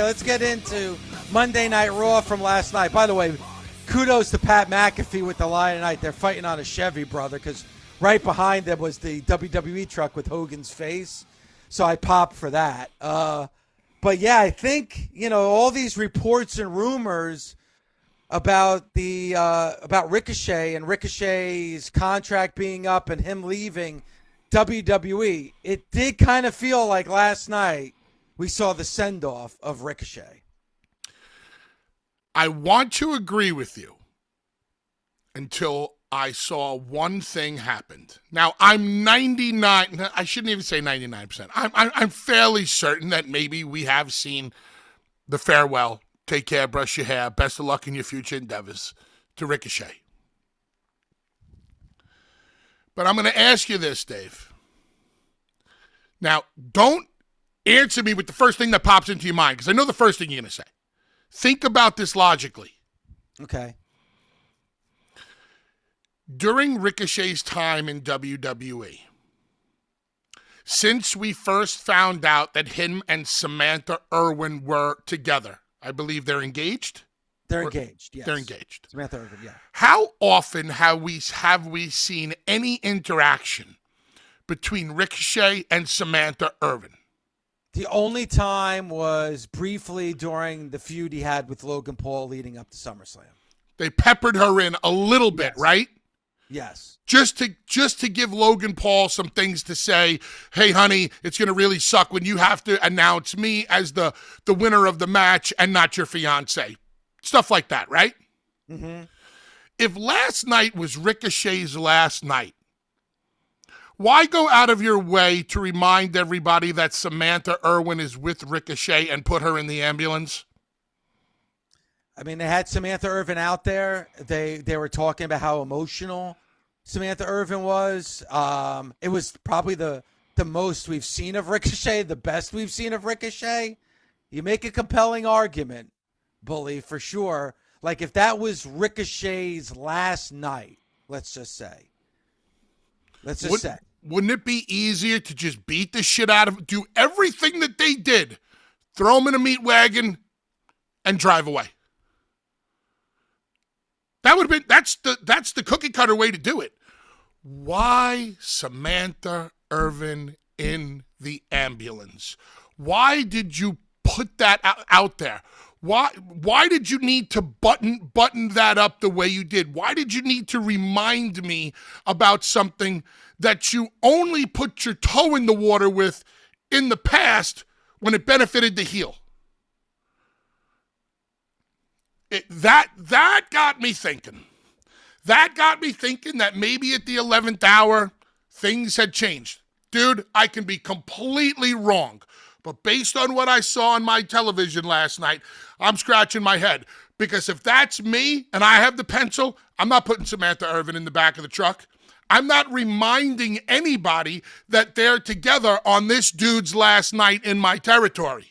let's get into Monday Night Raw from last night. By the way, kudos to Pat McAfee with the Lion Night. They're fighting on a Chevy, brother, because right behind them was the WWE truck with Hogan's face. So I popped for that. But yeah, I think, all these reports and rumors about about Ricochet and Ricochet's contract being up and him leaving WWE, it did kind of feel like last night we saw the send-off of Ricochet. I want to agree with you until I saw one thing happened. Now, I'm 99, I shouldn't even say 99%. I'm fairly certain that maybe we have seen the farewell, take care, brush your hair, best of luck in your future endeavors to Ricochet. But I'm going to ask you this, Dave. Now, don't answer me with the first thing that pops into your mind, because I know the first thing you're going to say. Think about this logically. Okay. During Ricochet's time in WWE, since we first found out that him and Samantha Irvin were together, I believe they're engaged? They're engaged, yes. They're engaged. Samantha Irvin, yeah. How often have we seen any interaction between Ricochet and Samantha Irvin? The only time was briefly during the feud he had with Logan Paul leading up to SummerSlam. They peppered her in a little bit, Yes. right? Yes. Just to give Logan Paul some things to say. Hey, honey, it's going to really suck when you have to announce me as the winner of the match and not your fiance. Stuff like that, right? Mm-hmm. If last night was Ricochet's last night, why go out of your way to remind everybody that Samantha Irvin is with Ricochet and put her in the ambulance? I mean, they had Samantha Irvin out there. They were talking about how emotional Samantha Irvin was. It was probably the most we've seen of Ricochet, the best we've seen of Ricochet. You make a compelling argument, Bully, for sure. Like if that was Ricochet's last night, let's just say. Wouldn't it be easier to just beat the shit out of, do everything that they did, throw them in a meat wagon, and drive away? That would have been, that's the cookie cutter way to do it. Why Samantha Irvin in the ambulance? Why did you put that out there? Why did you need to button that up the way you did? Why did you need to remind me about something that you only put your toe in the water with in the past when it benefited the heel? That got me thinking. That got me thinking that maybe at the 11th hour, things had changed. Dude, I can be completely wrong. But based on what I saw on my television last night, I'm scratching my head. Because if that's me and I have the pencil, I'm not putting Samantha Irvin in the back of the truck. I'm not reminding anybody that they're together on this dude's last night in my territory.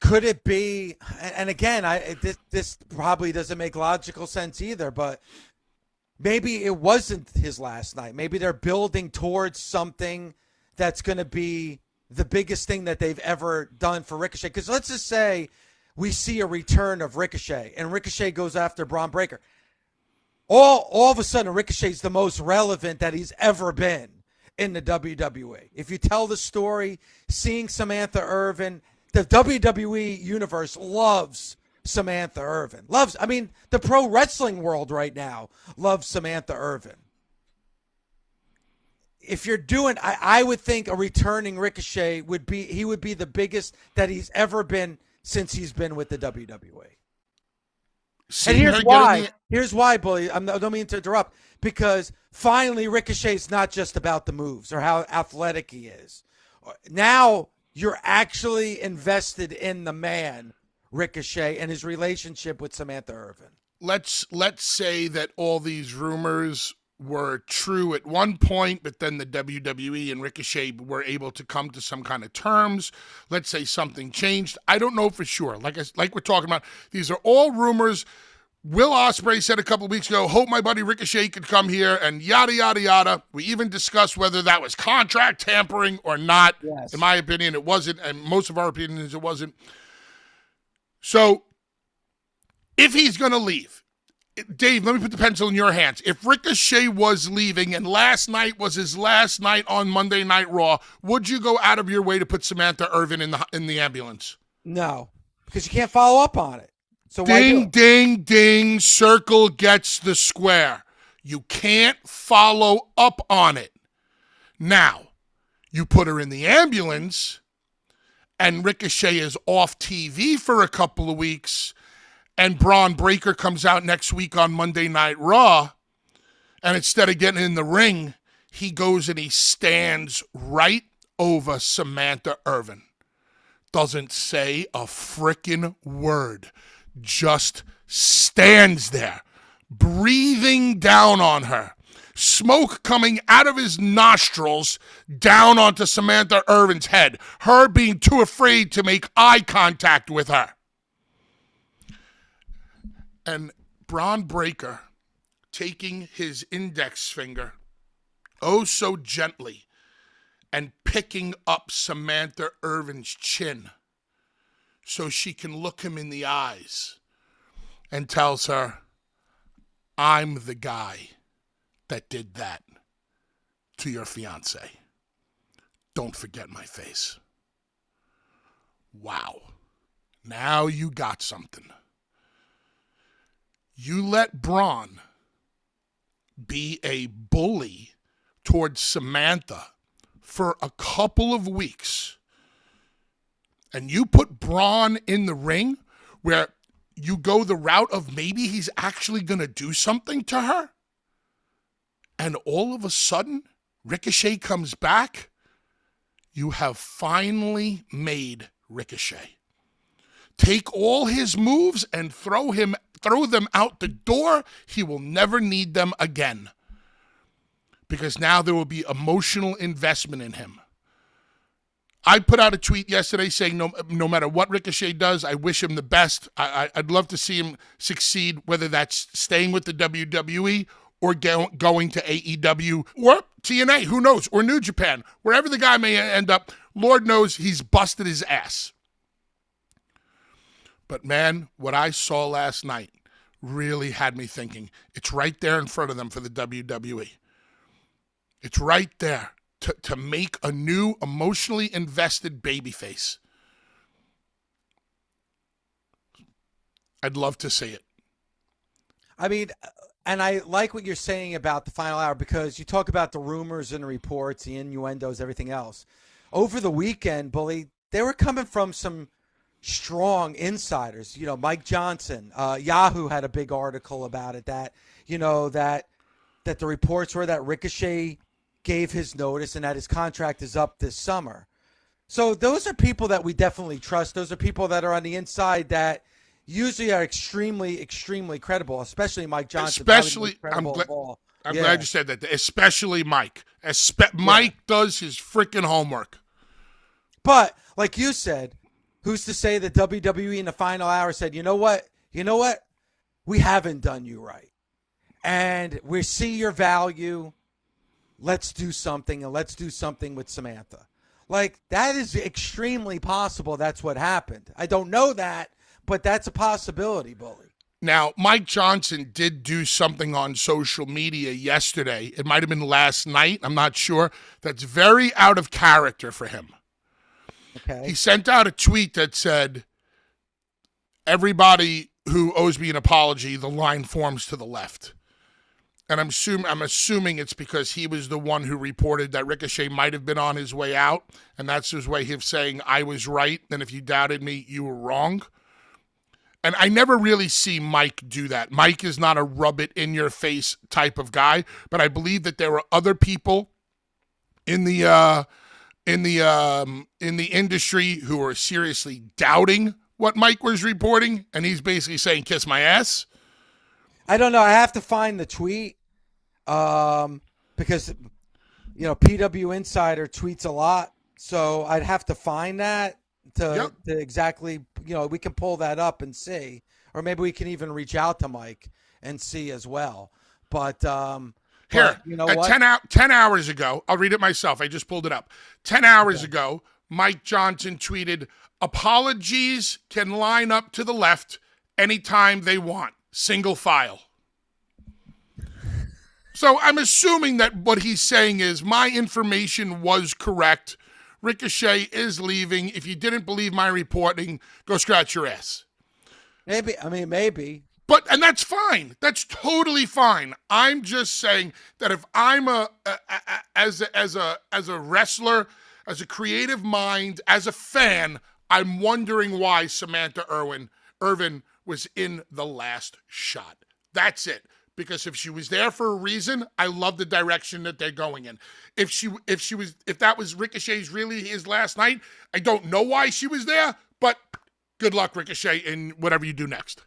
Could it be, and again, this probably doesn't make logical sense either, but maybe it wasn't his last night. Maybe they're building towards something that's going to be the biggest thing that they've ever done for Ricochet. Because let's just say we see a return of Ricochet, and Ricochet goes after Braun Breaker. All of a sudden, Ricochet's the most relevant that he's ever been in the WWE. If you tell the story, seeing Samantha Irvin, the WWE universe loves Samantha Irvin. The pro wrestling world right now loves Samantha Irvin. If you're doing, I would think a returning Ricochet would be the biggest that he's ever been since he's been with the WWE. And here's why. Here's why, Bully. I don't mean to interrupt. Because finally, Ricochet's not just about the moves or how athletic he is. Now you're actually invested in the man, Ricochet, and his relationship with Samantha Irvin. Let's say that all these rumors were true at one point, but then the WWE and Ricochet were able to come to some kind of terms. Let's say something changed. I don't know for sure. Like we're talking about, these are all rumors. Will Ospreay said a couple of weeks ago, hope my buddy Ricochet could come here and yada, yada, yada. We even discussed whether that was contract tampering or not. Yes. In my opinion, it wasn't. And most of our opinions, it wasn't. So if he's going to leave, Dave, let me put the pencil in your hands. If Ricochet was leaving and last night was his last night on Monday Night Raw, would you go out of your way to put Samantha Irvin in the ambulance? No, because you can't follow up on it. So ding, ding, ding, circle gets the square. You can't follow up on it. Now, you put her in the ambulance, and Ricochet is off TV for a couple of weeks, and Braun Breaker comes out next week on Monday Night Raw, and instead of getting in the ring, he goes and he stands right over Samantha Irvin. Doesn't say a frickin' word. Just stands there, breathing down on her. Smoke coming out of his nostrils down onto Samantha Irvin's head. Her being too afraid to make eye contact with her. And Braun Breaker taking his index finger, oh so gently, and picking up Samantha Irvin's chin so she can look him in the eyes and tells her, I'm the guy that did that to your fiance. Don't forget my face. Wow. Now you got something. You let Braun be a bully towards Samantha for a couple of weeks, and you put Braun in the ring where you go the route of maybe he's actually going to do something to her, and all of a sudden, Ricochet comes back, you have finally made Ricochet. Take all his moves and throw them out the door. He will never need them again, because now there will be emotional investment in him. I put out a tweet yesterday saying no matter what Ricochet does, I wish him the best. I'd love to see him succeed, whether that's staying with the WWE or going to AEW or TNA, who knows, or New Japan. Wherever the guy may end up, Lord knows he's busted his ass. But man, what I saw last night really had me thinking. It's right there in front of them for the WWE. It's right there to make a new emotionally invested babyface. I'd love to see it. I mean, and I like what you're saying about the final hour, because you talk about the rumors and the reports, the innuendos, everything else. Over the weekend, Bully, they were coming from some strong insiders. You know, Mike Johnson, Yahoo had a big article about it that the reports were that Ricochet gave his notice and that his contract is up this summer. So those are people that we definitely trust. Those are people that are on the inside that usually are extremely, extremely credible, especially Mike Johnson. Especially, I'm glad you said that. Especially Mike. Mike does his freaking homework. But like you said, who's to say that WWE in the final hour said, you know what? We haven't done you right. And we see your value. Let's do something, and let's do something with Samantha. Like, that is extremely possible. That's what happened. I don't know that, but that's a possibility, Bully. Now, Mike Johnson did do something on social media yesterday. It might have been last night. I'm not sure. That's very out of character for him. Okay. He sent out a tweet that said, everybody who owes me an apology, the line forms to the left. And I'm assuming it's because he was the one who reported that Ricochet might have been on his way out, and that's his way of saying, I was right, and if you doubted me, you were wrong. And I never really see Mike do that. Mike is not a rub-it-in-your-face type of guy, but I believe that there were other people in the industry who were seriously doubting what Mike was reporting, and he's basically saying, kiss my ass. I don't know. I have to find the tweet. Because, PW Insider tweets a lot. So I'd have to find that to exactly, we can pull that up and see, or maybe we can even reach out to Mike and see as well. But Here, you know at what? 10 hours ago, I'll read it myself. I just pulled it up. 10 hours ago, Mike Johnson tweeted, apologies can line up to the left anytime they want. Single file. So I'm assuming that what he's saying is my information was correct. Ricochet is leaving. If you didn't believe my reporting, go scratch your ass. Maybe. And that's fine. That's totally fine. I'm just saying that if I'm as a wrestler, as a creative mind, as a fan, I'm wondering why Samantha Irvin was in the last shot. That's it. Because if she was there for a reason, I love the direction that they're going in. If that was Ricochet's really his last night, I don't know why she was there, but good luck, Ricochet, in whatever you do next.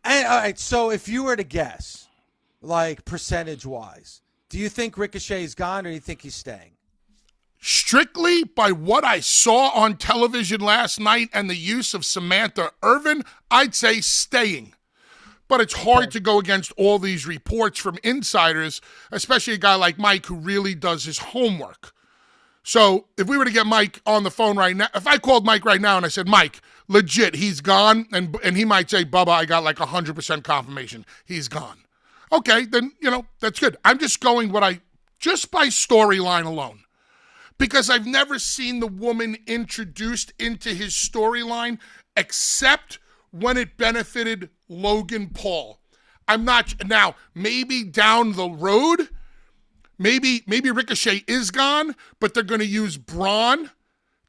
And all right, so if you were to guess, like percentage-wise, do you think Ricochet's gone, or do you think he's staying? Strictly by what I saw on television last night and the use of Samantha Irvin, I'd say staying. But it's hard to go against all these reports from insiders, especially a guy like Mike who really does his homework. So if we were to get Mike on the phone right now, if I called Mike right now and I said, Mike, legit, he's gone, and he might say, Bubba, I got like 100% confirmation. He's gone. Okay, then, that's good. I'm just going just by storyline alone. Because I've never seen the woman introduced into his storyline except when it benefited Logan Paul. I'm not, now, maybe down the road, maybe Ricochet is gone, but they're going to use Braun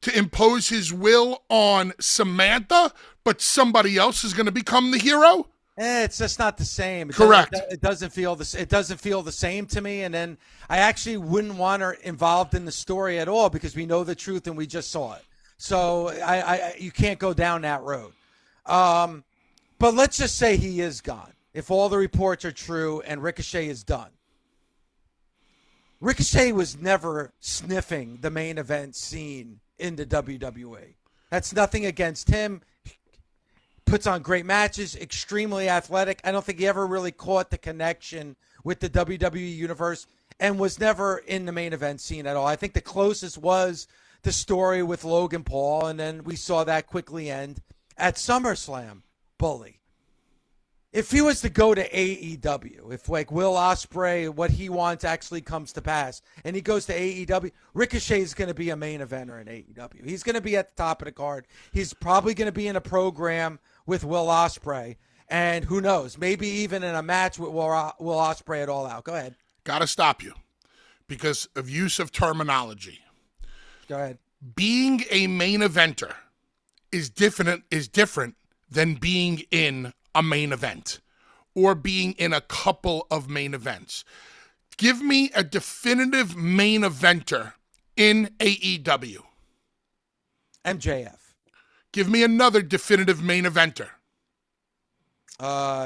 to impose his will on Samantha, but somebody else is going to become the hero? It's just not the same. Correct. It doesn't feel the same to me. And then I actually wouldn't want her involved in the story at all because we know the truth and we just saw it. So you can't go down that road. But let's just say he is gone. If all the reports are true and Ricochet is done. Ricochet was never sniffing the main event scene in the WWE. That's nothing against him. Puts on great matches, extremely athletic. I don't think he ever really caught the connection with the WWE universe and was never in the main event scene at all. I think the closest was the story with Logan Paul, and then we saw that quickly end at SummerSlam. Bully. If he was to go to AEW, if like Will Ospreay, what he wants actually comes to pass, and he goes to AEW, Ricochet is going to be a main eventer in AEW. He's going to be at the top of the card. He's probably going to be in a program with Will Ospreay, and who knows, maybe even in a match with Will Ospreay at All Out. Go ahead. Got to stop you because of use of terminology. Go ahead. Being a main eventer is different than being in a main event or being in a couple of main events. Give me a definitive main eventer in AEW. MJF. Give me another definitive main eventer.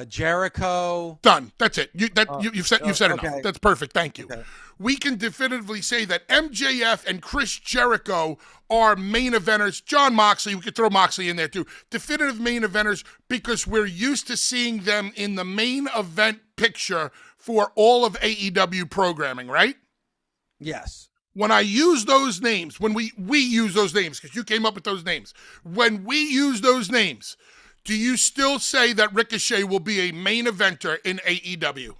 Jericho. Done. That's it. You've said enough. Okay. That's perfect. Thank you. Okay. We can definitively say that MJF and Chris Jericho are main eventers. John Moxley, we could throw Moxley in there too. Definitive main eventers because we're used to seeing them in the main event picture for all of AEW programming, right? Yes. When I use those names, when we use those names, because you came up with those names, when we use those names, do you still say that Ricochet will be a main eventer in AEW?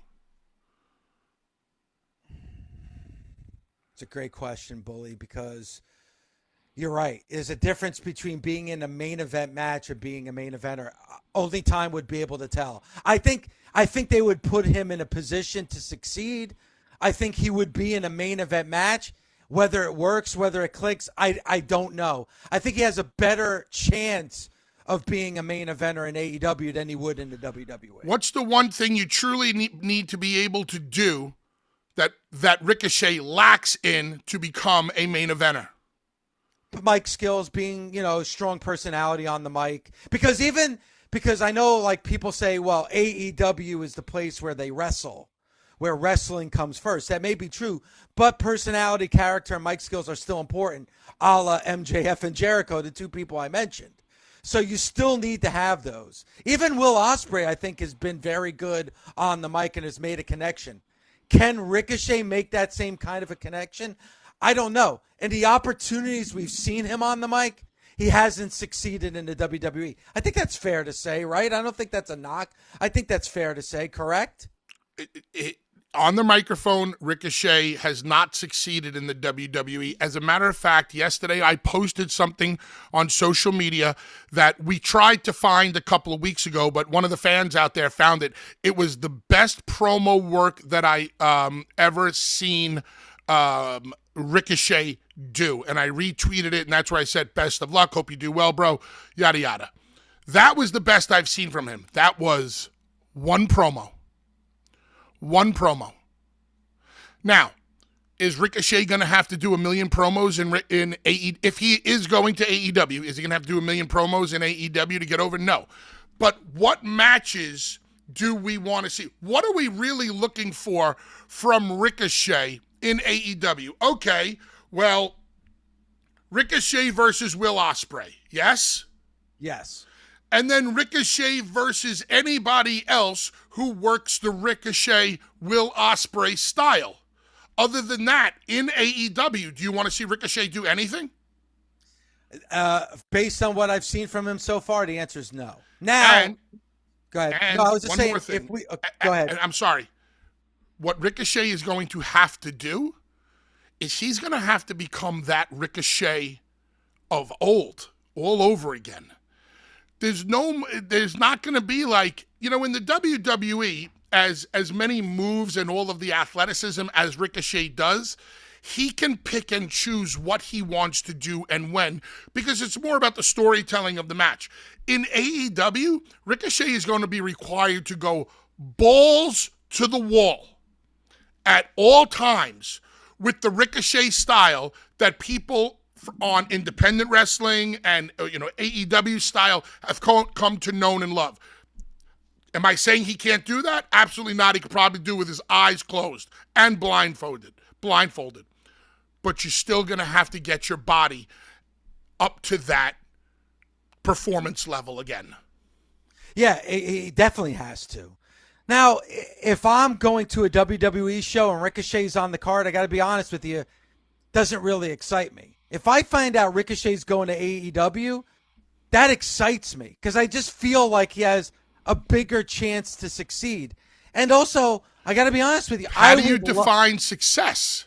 It's a great question, Bully, because you're right. There's a difference between being in a main event match or being a main eventer. Only time would be able to tell. I think they would put him in a position to succeed. I think he would be in a main event match. Whether it works, whether it clicks, I don't know. I think he has a better chance of being a main eventer in AEW than he would in the WWE. What's the one thing you truly need to be able to do that Ricochet lacks in to become a main eventer? Mic skills, being, strong personality on the mic. Because I know like people say, well, AEW is the place where they wrestle, where wrestling comes first. That may be true, but personality, character, and mic skills are still important, a la MJF and Jericho, the two people I mentioned. So you still need to have those. Even Will Ospreay, I think, has been very good on the mic and has made a connection. Can Ricochet make that same kind of a connection? I don't know. And the opportunities we've seen him on the mic, he hasn't succeeded in the WWE. I think that's fair to say, right? I don't think that's a knock. I think that's fair to say, correct? On the microphone, Ricochet has not succeeded in the WWE. As a matter of fact, yesterday I posted something on social media that we tried to find a couple of weeks ago, but one of the fans out there found it. It was the best promo work that I ever seen Ricochet do. And I retweeted it, and that's where I said, best of luck, hope you do well, bro, yada, yada. That was the best I've seen from him. That was one promo. One promo. Now, is Ricochet going to have to do a million promos in AEW? If he is going to AEW, is he going to have to do a million promos in AEW to get over? No. But what matches do we want to see? What are we really looking for from Ricochet in AEW? Okay, well, Ricochet versus Will Ospreay, yes? Yes. And then Ricochet versus anybody else who works the Ricochet Will Ospreay style. Other than that, in AEW, do you want to see Ricochet do anything? Based on what I've seen from him so far, the answer is no. Now, go ahead. No, I was just saying, if we go ahead. And I'm sorry. What Ricochet is going to have to do is he's going to have to become that Ricochet of old all over again. There's not going to be like, in the WWE, as many moves and all of the athleticism as Ricochet does, he can pick and choose what he wants to do and when, because it's more about the storytelling of the match. In AEW, Ricochet is going to be required to go balls to the wall at all times with the Ricochet style that people on independent wrestling and AEW style have come to know and love. Am I saying he can't do that? Absolutely not. He could probably do it with his eyes closed and blindfolded. But you're still going to have to get your body up to that performance level again. Yeah, he definitely has to. Now, if I'm going to a WWE show and Ricochet's on the card, I got to be honest with you, doesn't really excite me. If I find out Ricochet's going to AEW, that excites me because I just feel like he has a bigger chance to succeed. And also, I got to be honest with you. How do you define success?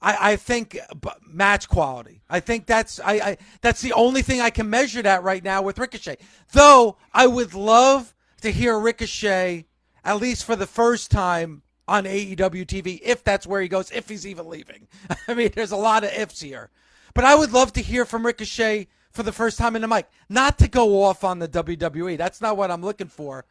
I think match quality. I think that's the only thing I can measure that right now with Ricochet. Though I would love to hear Ricochet, at least for the first time, on AEW TV, if that's where he goes, if he's even leaving. I mean, there's a lot of ifs here. But I would love to hear from Ricochet for the first time in the mic. Not to go off on the WWE. That's not what I'm looking for.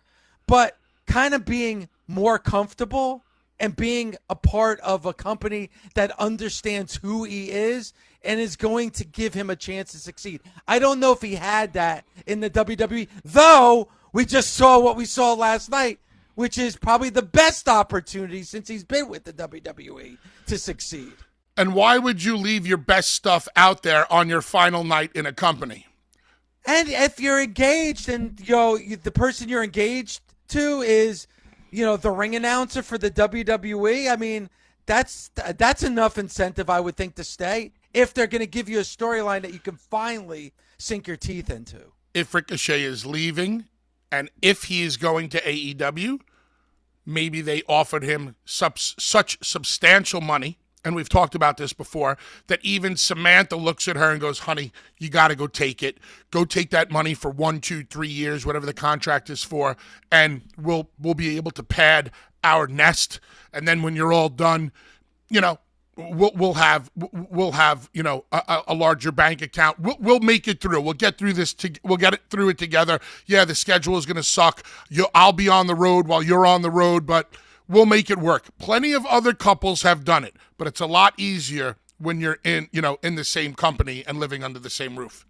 But kind of being more comfortable and being a part of a company that understands who he is and is going to give him a chance to succeed. I don't know if he had that in the WWE, though we just saw what we saw last night, which is probably the best opportunity since he's been with the WWE to succeed. And why would you leave your best stuff out there on your final night in a company? And if you're engaged and the person you're engaged to is, the ring announcer for the WWE, I mean, that's enough incentive, I would think, to stay if they're going to give you a storyline that you can finally sink your teeth into. If Ricochet is leaving and if he is going to AEW, maybe they offered him such substantial money, and we've talked about this before, that even Samantha looks at her and goes, honey, you got to go take it. Go take that money for 1, 2, 3 years, whatever the contract is for, and we'll be able to pad our nest. And then when you're all done, we'll have a larger bank account. We'll make it through. We'll get through this. We'll get it through it together. Yeah, the schedule is going to suck. I'll be on the road while you're on the road, but we'll make it work. Plenty of other couples have done it, but it's a lot easier when you're in the same company and living under the same roof.